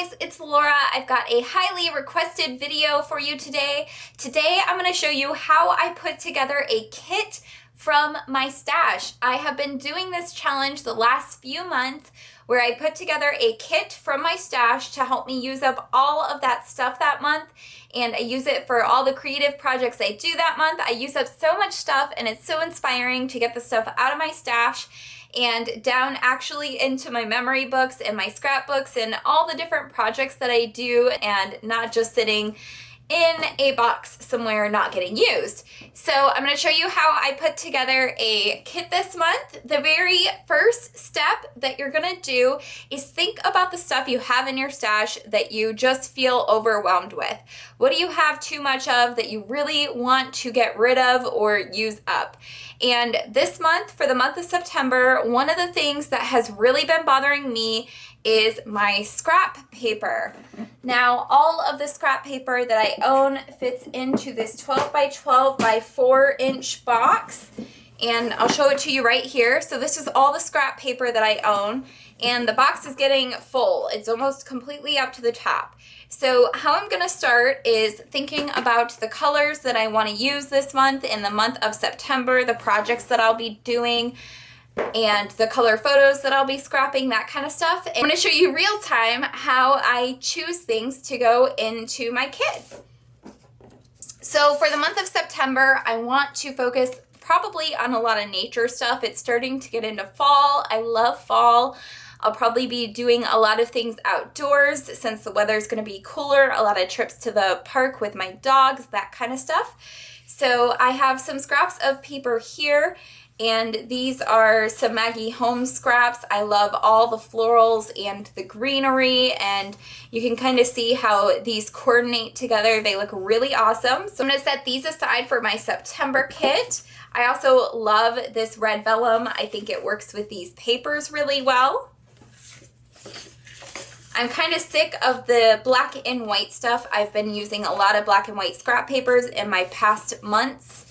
guys, it's Laura. I've got a highly requested video for you today. Today I'm going to show you how I put together a kit from my stash. I have been doing this challenge the last few months where I put together a kit from my stash to help me use up all of that stuff that month, and I use it for all the creative projects I do that month. I use up so much stuff and it's so inspiring to get the stuff out of my stash and down actually into my memory books and my scrapbooks and all the different projects that I do, and not just sitting in a box somewhere not getting used. So I'm going to show you how I put together a kit this month. The very first step that you're going to do is think about the stuff you have in your stash that you just feel overwhelmed with. What do you have too much of that you really want to get rid of or use up? And this month, for the month of September, one of the things that has really been bothering me is my scrap paper. Now, all of the scrap paper that I own fits into this 12 by 12 by 4 inch box, and I'll show it to you right here. So this is all the scrap paper that I own, and the box is getting full. It's almost completely up to the top. So how I'm going to start is thinking about the colors that I want to use this month, in the month of September, the projects that I'll be doing, and the color photos that I'll be scrapping, that kind of stuff. And I'm going to show you real time how I choose things to go into my kit. So for the month of September, I want to focus probably on a lot of nature stuff. It's starting to get into fall. I love fall. I'll probably be doing a lot of things outdoors since the weather is going to be cooler, a lot of trips to the park with my dogs, that kind of stuff. So I have some scraps of paper here, and these are some Maggie Holmes scraps. I love all the florals and the greenery, and you can kind of see how these coordinate together. They look really awesome. So I'm going to set these aside for my September kit. I also love this red vellum. I think it works with these papers really well. I'm kind of sick of the black and white stuff. I've been using a lot of black and white scrap papers in my past months.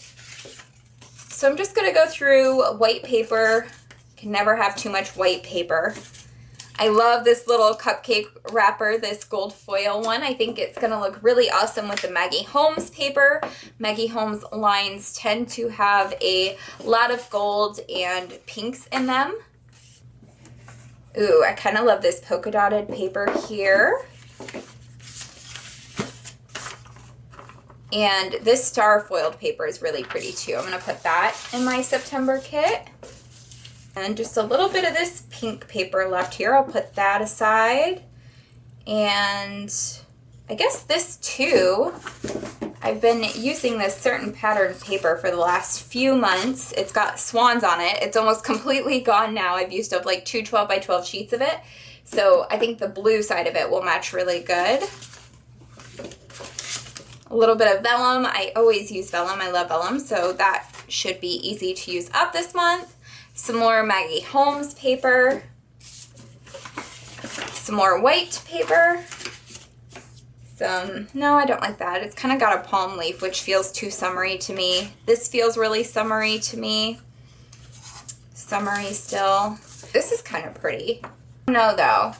So I'm just going to go through white paper. Can never have too much white paper. I love this little cupcake wrapper, this gold foil one. I think it's going to look really awesome with the Maggie Holmes paper. Maggie Holmes lines tend to have a lot of gold and pinks in them. Ooh, I kind of love this polka dotted paper here. And this star foiled paper is really pretty too. I'm going to put that in my September kit. And just a little bit of this pink paper left here. I'll put that aside. And I guess this too, I've been using this certain pattern paper for the last few months. It's got swans on it. It's almost completely gone now. I've used up like two 12 by 12 sheets of it. So I think the blue side of it will match really good. A little bit of vellum. I always use vellum. I love vellum, so that should be easy to use up this month. Some more Maggie Holmes paper. Some more white paper. No, I don't like that. It's kind of got a palm leaf, which feels too summery to me. This feels really summery to me. Summery still. This is kind of pretty. No, though.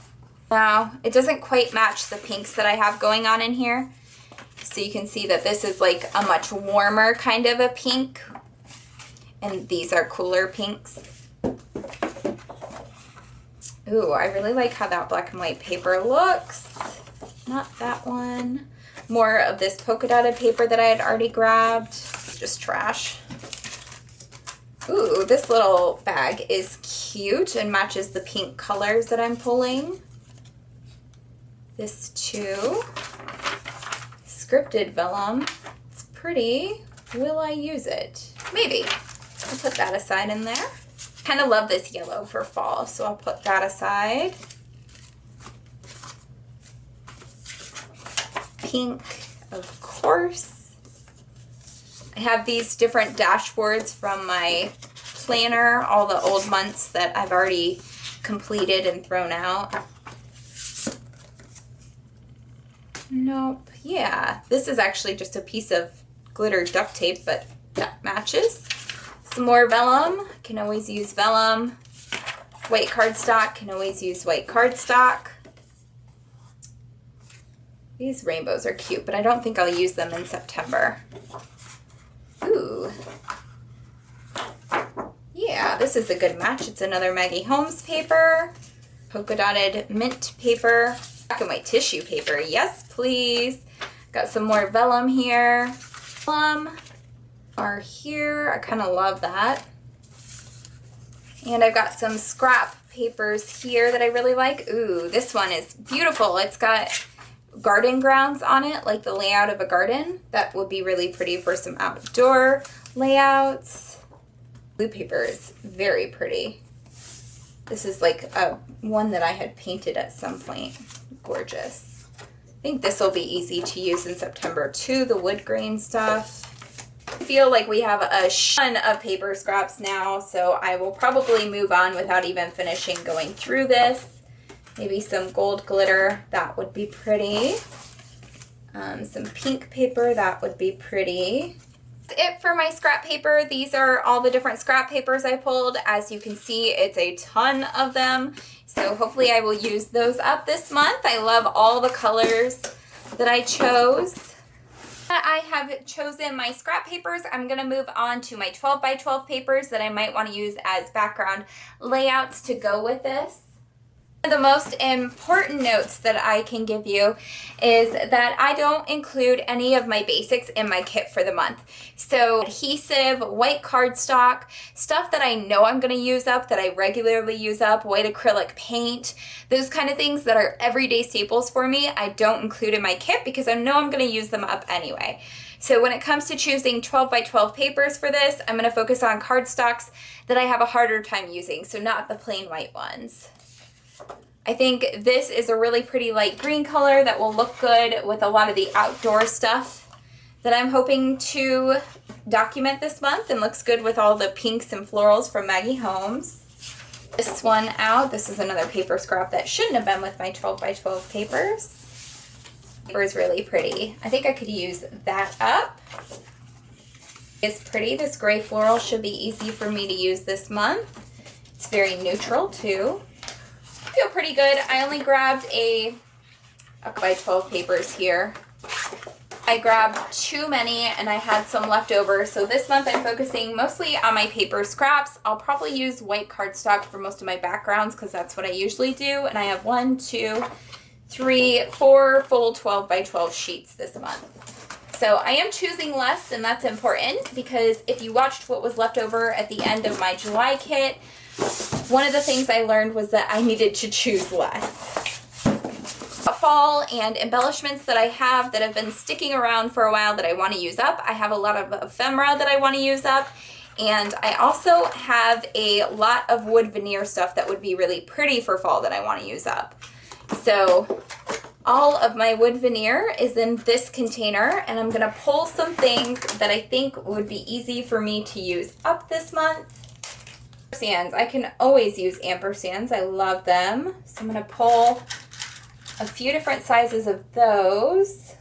No, it doesn't quite match the pinks that I have going on in here. So you can see that this is like a much warmer kind of a pink. And these are cooler pinks. Ooh, I really like how that black and white paper looks. Not that one. More of this polka dotted paper that I had already grabbed. Just trash. Ooh, this little bag is cute and matches the pink colors that I'm pulling. This too. Scripted vellum. It's pretty. Will I use it? Maybe. I'll put that aside in there. Kind of love this yellow for fall, so I'll put that aside. Pink, of course. I have these different dashboards from my planner, all the old months that I've already completed and thrown out. Nope. Yeah, this is actually just a piece of glitter duct tape, but that matches. Some more vellum. Can always use vellum. White cardstock. Can always use white cardstock. These rainbows are cute, but I don't think I'll use them in September. Ooh. Yeah, this is a good match. It's another Maggie Holmes paper. Polka dotted mint paper. Black and white tissue paper. Yes, please. Got some more vellum here. Vellum are here. I kind of love that. And I've got some scrap papers here that I really like. Ooh, this one is beautiful. It's got garden grounds on it, like the layout of a garden. That would be really pretty for some outdoor layouts. Blue paper is very pretty. This is like a one that I had painted at some point. Gorgeous. I think this will be easy to use in September too, the wood grain stuff. I feel like we have a ton of paper scraps now, so I will probably move on without even finishing going through this. Maybe some gold glitter, that would be pretty. Some pink paper, that would be pretty. That's it for my scrap paper. These are all the different scrap papers I pulled. As you can see, it's a ton of them. So hopefully I will use those up this month. I love all the colors that I chose. I have chosen my scrap papers. I'm going to move on to my 12 by 12 papers that I might want to use as background layouts to go with this. One of the most important notes that I can give you is that I don't include any of my basics in my kit for the month. So adhesive, white cardstock, stuff that I know I'm going to use up, that I regularly use up, white acrylic paint, those kind of things that are everyday staples for me, I don't include in my kit because I know I'm going to use them up anyway. So when it comes to choosing 12 by 12 papers for this, I'm going to focus on cardstocks that I have a harder time using, so not the plain white ones. I think this is a really pretty light green color that will look good with a lot of the outdoor stuff that I'm hoping to document this month, and looks good with all the pinks and florals from Maggie Holmes. This one out, this is another paper scrap that shouldn't have been with my 12 by 12 papers. Paper is really pretty. I think I could use that up. It's pretty. This gray floral should be easy for me to use this month. It's very neutral too. I feel pretty good. I only grabbed a by 12 papers here. I grabbed too many and I had some left over, so this month I'm focusing mostly on my paper scraps. I'll probably use white cardstock for most of my backgrounds because that's what I usually do, and I have 1, 2, 3, 4 full 12 by 12 sheets this month. So I am choosing less, and that's important because if you watched what was left over at the end of my July kit, one of the things I learned was that I needed to choose less. Fall and embellishments that I have that have been sticking around for a while that I want to use up. I have a lot of ephemera that I want to use up, and I also have a lot of wood veneer stuff that would be really pretty for fall that I want to use up. So all of my wood veneer is in this container, and I'm going to pull some things that I think would be easy for me to use up this month. Ampersands. I can always use ampersands. I love them. So I'm going to pull a few different sizes of those.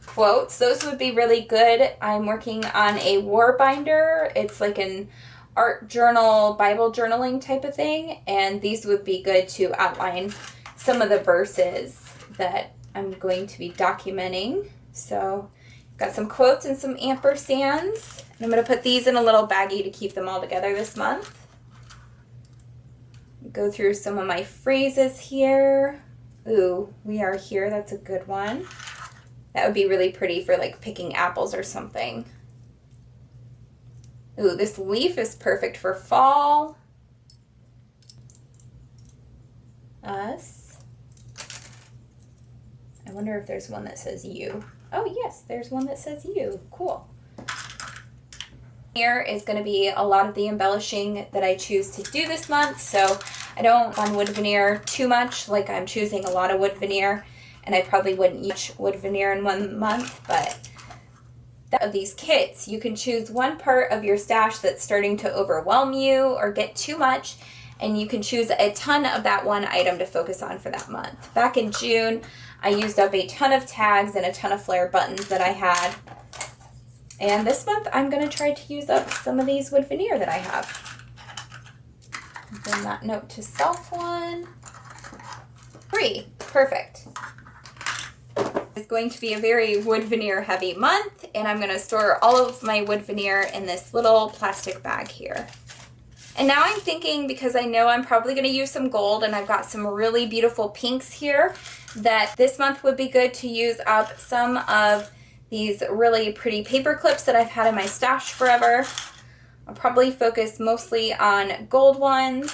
Quotes. Those would be really good. I'm working on a war binder. It's like an art journal, Bible journaling type of thing, and these would be good to outline some of the verses that I'm going to be documenting. So got some quotes and some ampersands. And I'm going to put these in a little baggie to keep them all together this month. Go through some of my phrases here. Ooh, we are here. That's a good one. That would be really pretty for like picking apples or something. Ooh, this leaf is perfect for fall. Us. I wonder if there's one that says you. Oh yes, there's one that says you. Cool. Here is going to be a lot of the embellishing that I choose to do this month, so I don't want wood veneer too much. Like, I'm choosing a lot of wood veneer, and I probably wouldn't use wood veneer in 1 month, but of these kits, you can choose one part of your stash that's starting to overwhelm you or get too much, and you can choose a ton of that one item to focus on for that month. Back in June, I used up a ton of tags and a ton of flare buttons that I had. And this month, I'm going to try to use up some of these wood veneer that I have. Then that note to self one. 3. Perfect. It's going to be a very wood veneer heavy month, and I'm gonna store all of my wood veneer in this little plastic bag here. And now I'm thinking, because I know I'm probably gonna use some gold and I've got some really beautiful pinks here, that this month would be good to use up some of these really pretty paper clips that I've had in my stash forever. I'll probably focus mostly on gold ones,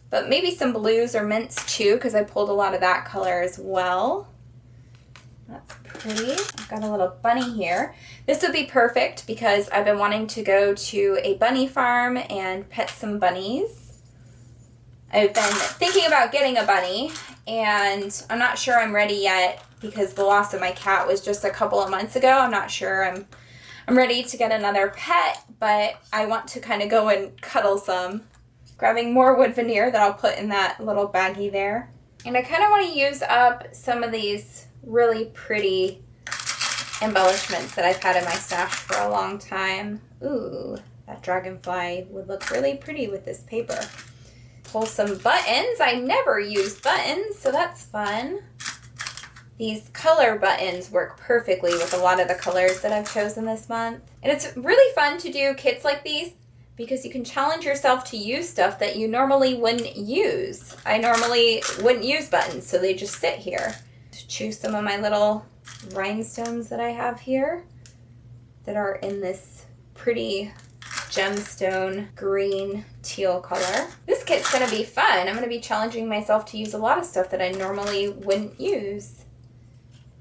but maybe some blues or mints too, because I pulled a lot of that color as well. That's pretty. I've got a little bunny here. This would be perfect because I've been wanting to go to a bunny farm and pet some bunnies. I've been thinking about getting a bunny, and I'm not sure I'm ready yet because the loss of my cat was just a couple of months ago. I'm not sure I'm ready to get another pet, but I want to kind of go and cuddle some. Grabbing more wood veneer that I'll put in that little baggie there. And I kind of want to use up some of these really pretty embellishments that I've had in my stash for a long time. Ooh, that dragonfly would look really pretty with this paper. Pull some buttons. I never use buttons, so that's fun. These color buttons work perfectly with a lot of the colors that I've chosen this month. And it's really fun to do kits like these because you can challenge yourself to use stuff that you normally wouldn't use. I normally wouldn't use buttons, so they just sit here. Choose some of my little rhinestones that I have here that are in this pretty gemstone green teal color. This kit's gonna be fun. I'm gonna be challenging myself to use a lot of stuff that I normally wouldn't use.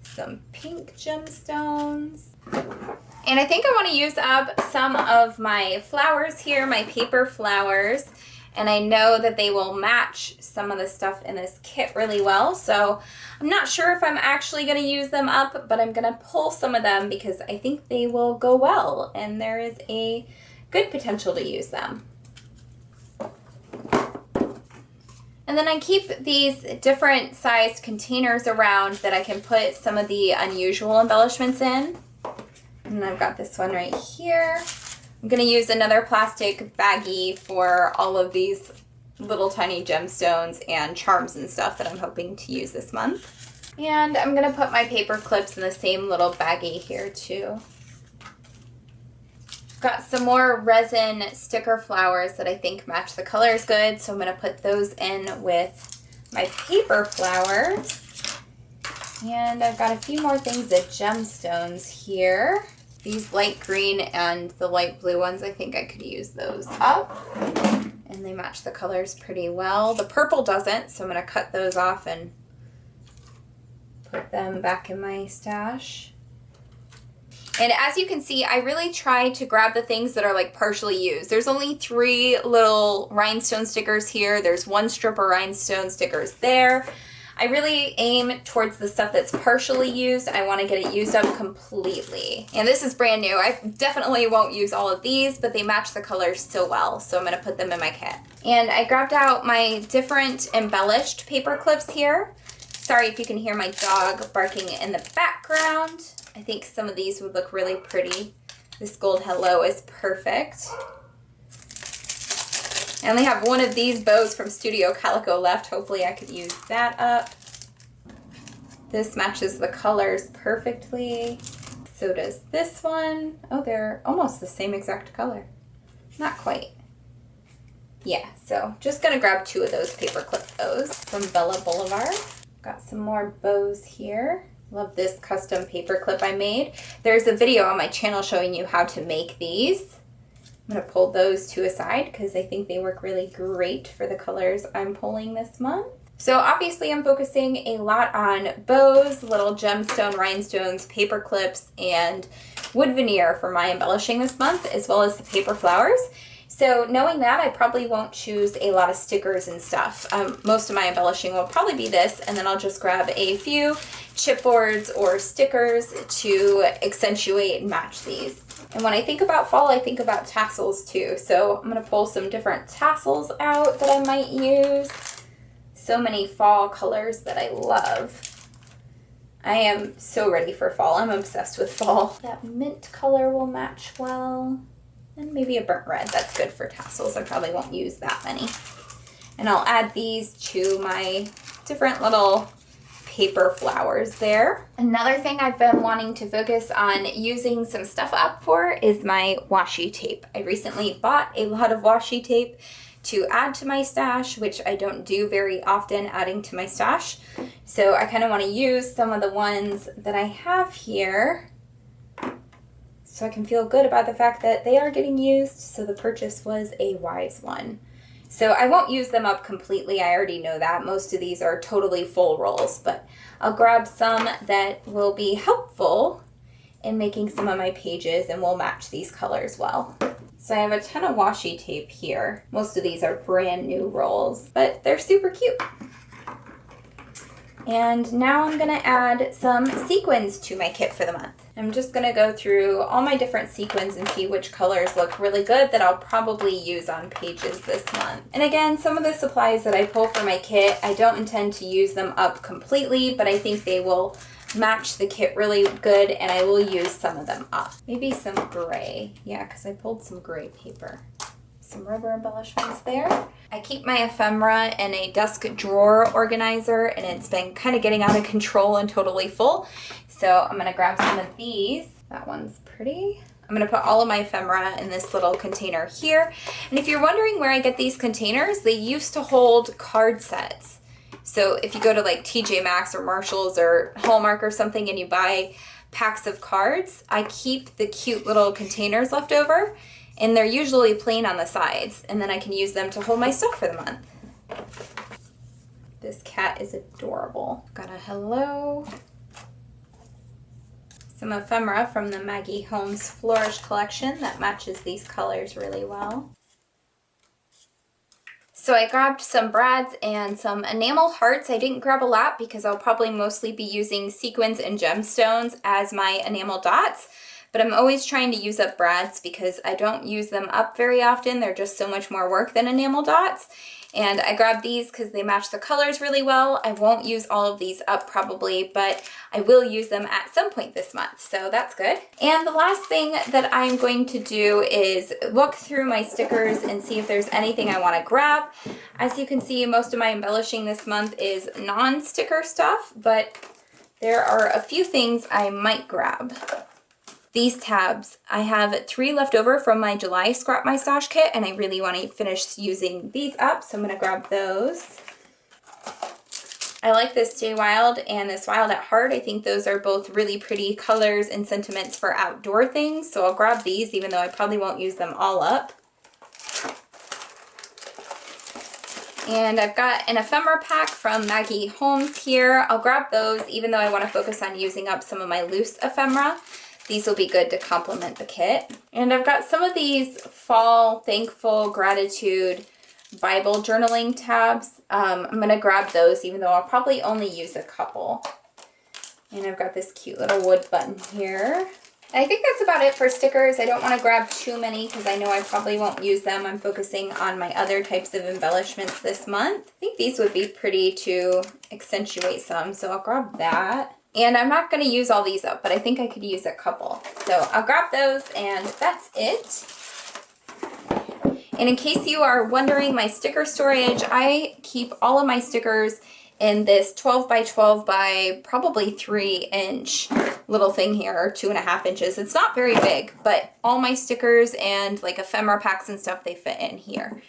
Some pink gemstones. And I think I want to use up some of my flowers here, my paper flowers, and I know that they will match some of the stuff in this kit really well, so I'm not sure if I'm actually going to use them up, but I'm going to pull some of them because I think they will go well, and there is a good potential to use them. And then I keep these different sized containers around that I can put some of the unusual embellishments in. And I've got this one right here. I'm going to use another plastic baggie for all of these little tiny gemstones and charms and stuff that I'm hoping to use this month. And I'm going to put my paper clips in the same little baggie here too. Got some more resin sticker flowers that I think match the colors good, so I'm going to put those in with my paper flowers. And I've got a few more things of gemstones here. These light green and the light blue ones, I think I could use those up. And they match the colors pretty well. The purple doesn't, so I'm going to cut those off and put them back in my stash. And as you can see, I really try to grab the things that are like partially used. There's only 3 little rhinestone stickers here. There's 1 strip of rhinestone stickers there. I really aim towards the stuff that's partially used. I want to get it used up completely. And this is brand new. I definitely won't use all of these, but they match the colors so well, so I'm going to put them in my kit. And I grabbed out my different embellished paper clips here. Sorry if you can hear my dog barking in the background. I think some of these would look really pretty. This gold hello is perfect. I only have one of these bows from Studio Calico left. Hopefully I could use that up. This matches the colors perfectly. So does this one. Oh, they're almost the same exact color. Not quite. Yeah, so just gonna grab 2 of those paper clip bows from Bella Boulevard. Got some more bows here. Love this custom paper clip I made. There's a video on my channel showing you how to make these. I'm going to pull those 2 aside because I think they work really great for the colors I'm pulling this month. So obviously I'm focusing a lot on bows, little gemstone rhinestones, paper clips, and wood veneer for my embellishing this month, as well as the paper flowers. So knowing that, I probably won't choose a lot of stickers and stuff. Most of my embellishing will probably be this, and then I'll just grab a few chipboards or stickers to accentuate and match these. And when I think about fall, I think about tassels too. So I'm going to pull some different tassels out that I might use. So many fall colors that I love. I am so ready for fall. I'm obsessed with fall. That mint color will match well. And maybe a burnt red. That's good for tassels. I probably won't use that many. And I'll add these to my different little paper flowers there. Another thing I've been wanting to focus on using some stuff up for is my washi tape. I recently bought a lot of washi tape to add to my stash, which I don't do very often, adding to my stash. So I kind of want to use some of the ones that I have here so I can feel good about the fact that they are getting used, so the purchase was a wise one. So I won't use them up completely, I already know that. Most of these are totally full rolls, but I'll grab some that will be helpful in making some of my pages and will match these colors well. So I have a ton of washi tape here. Most of these are brand new rolls, but they're super cute. And now I'm gonna add some sequins to my kit for the month. I'm just gonna go through all my different sequins and see which colors look really good that I'll probably use on pages this month. And again, some of the supplies that I pull for my kit, I don't intend to use them up completely, but I think they will match the kit really good and I will use some of them up. Maybe some gray. Yeah, because I pulled some gray paper. Some rubber embellishments there. I keep my ephemera in a desk drawer organizer and it's been kind of getting out of control and totally full. So I'm gonna grab some of these. That one's pretty. I'm gonna put all of my ephemera in this little container here. And if you're wondering where I get these containers, they used to hold card sets. So if you go to like TJ Maxx or Marshall's or Hallmark or something and you buy packs of cards, I keep the cute little containers left over and they're usually plain on the sides and then I can use them to hold my stuff for the month. This cat is adorable. Got a hello. Some ephemera from the Maggie Holmes Flourish collection that matches these colors really well. So I grabbed some brads and some enamel hearts. I didn't grab a lot because I'll probably mostly be using sequins and gemstones as my enamel dots. But I'm always trying to use up brads because I don't use them up very often. They're just so much more work than enamel dots. And I grabbed these because they match the colors really well. I won't use all of these up probably, but I will use them at some point this month, so that's good. And the last thing that I'm going to do is look through my stickers and see if there's anything I want to grab. As you can see, most of my embellishing this month is non-sticker stuff, but there are a few things I might grab. These tabs, I have 3 left over from my July Scrap My Stash kit and I really want to finish using these up, so I'm going to grab those. I like this Stay Wild and this Wild at Heart. I think those are both really pretty colors and sentiments for outdoor things, so I'll grab these even though I probably won't use them all up. And I've got an ephemera pack from Maggie Holmes here. I'll grab those even though I want to focus on using up some of my loose ephemera. These will be good to complement the kit. And I've got some of these fall, thankful, gratitude, Bible journaling tabs. I'm gonna grab those even though I'll probably only use a couple. And I've got this cute little wood button here. And I think that's about it for stickers. I don't want to grab too many because I know I probably won't use them. I'm focusing on my other types of embellishments this month. I think these would be pretty to accentuate some, so I'll grab that. And I'm not going to use all these up, but I think I could use a couple. So I'll grab those and that's it. And in case you are wondering, my sticker storage, I keep all of my stickers in this 12 by 12 by probably 3-inch little thing here, or 2.5 inches. It's not very big, but all my stickers and like ephemera packs and stuff, they fit in here.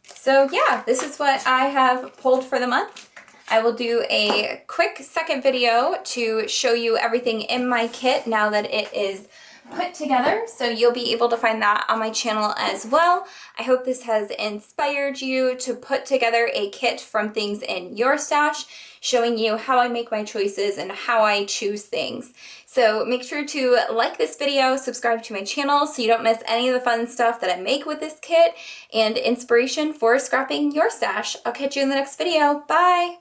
So yeah, this is what I have pulled for the month. I will do a quick second video to show you everything in my kit now that it is put together, so you'll be able to find that on my channel as well. I hope this has inspired you to put together a kit from things in your stash, showing you how I make my choices and how I choose things. So make sure to like this video, subscribe to my channel so you don't miss any of the fun stuff that I make with this kit and inspiration for scrapping your stash. I'll catch you in the next video. Bye!